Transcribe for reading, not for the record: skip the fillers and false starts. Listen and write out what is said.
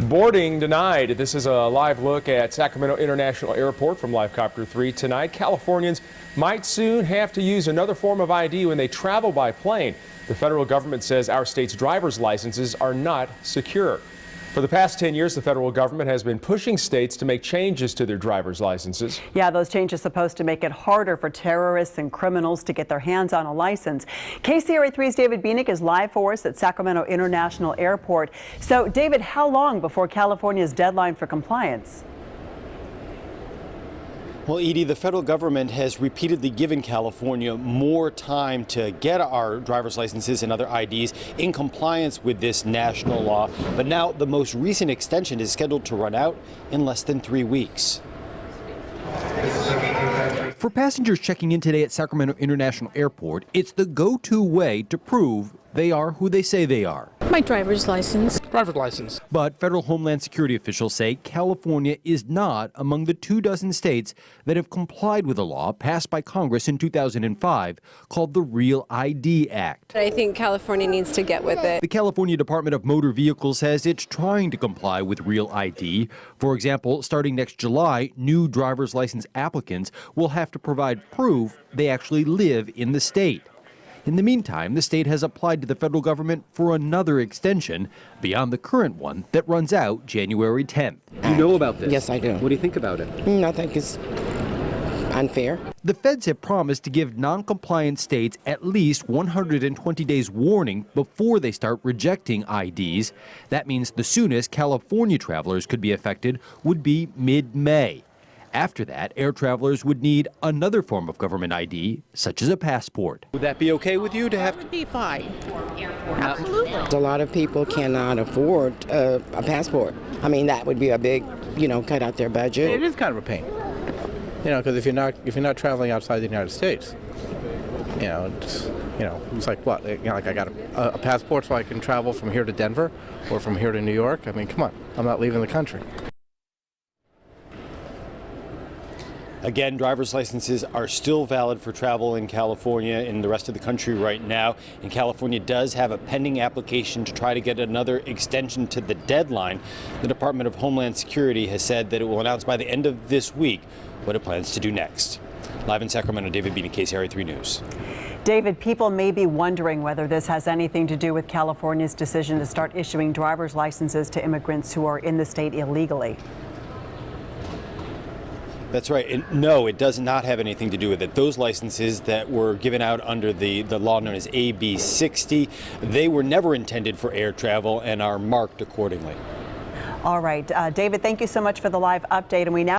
Boarding denied. This is a live look at Sacramento International Airport from Livecopter 3 tonight. Californians might soon have to use another form of ID when they travel by plane. The federal government says our state's driver's licenses are not secure. For the past 10 years, the federal government has been pushing states to make changes to their driver's licenses. Yeah, those changes supposed to make it harder for terrorists and criminals to get their hands on a license. KCRA3's David Bieniek is live for us at Sacramento International Airport. So, David, how long before California's deadline for compliance? Well, Edie, the federal government has repeatedly given California more time to get our driver's licenses and other IDs in compliance with this national law. But now the most recent extension is scheduled to run out in less than 3 weeks. For passengers checking in today at Sacramento International Airport, it's the go-to way to prove they are who they say they are. My driver's license. Driver's license. But federal Homeland Security officials say California is not among the 24 states that have complied with a law passed by Congress in 2005 called the Real ID Act. I think California needs to get with it. The California Department of Motor Vehicles says it's trying to comply with Real ID. For example, starting next July, new driver's license applicants will have to provide proof they actually live in the state. In the meantime, the state has applied to the federal government for another extension beyond the current one that runs out January 10th. You know about this? Yes, I do. What do you think about it? I think it's unfair. The feds have promised to give non-compliant states at least 120 days warning before they start rejecting IDs. That means the soonest California travelers could be affected would be mid-May. After that, air travelers would need another form of government ID, such as a passport. Would that be okay with you to have to Be fine. Absolutely. A lot of people cannot afford a passport. I mean, that would be a big, cut out their budget. It is kind of a pain, because if you're not traveling outside the United States, it's like what? Like I got a passport so I can travel from here to Denver or from here to New York. I mean, come on, I'm not leaving the country. Again, driver's licenses are still valid for travel in California and the rest of the country right now. And California does have a pending application to try to get another extension to the deadline. The Department of Homeland Security has said that it will announce by the end of this week what it plans to do next. Live in Sacramento, David Bieniek, KCRA3 News. David, people may be wondering whether this has anything to do with California's decision to start issuing driver's licenses to immigrants who are in the state illegally. That's right. And no, it does not have anything to do with it. Those licenses that were given out under the law known as AB 60, they were never intended for air travel and are marked accordingly. All right. David, thank you so much for the live update. And we now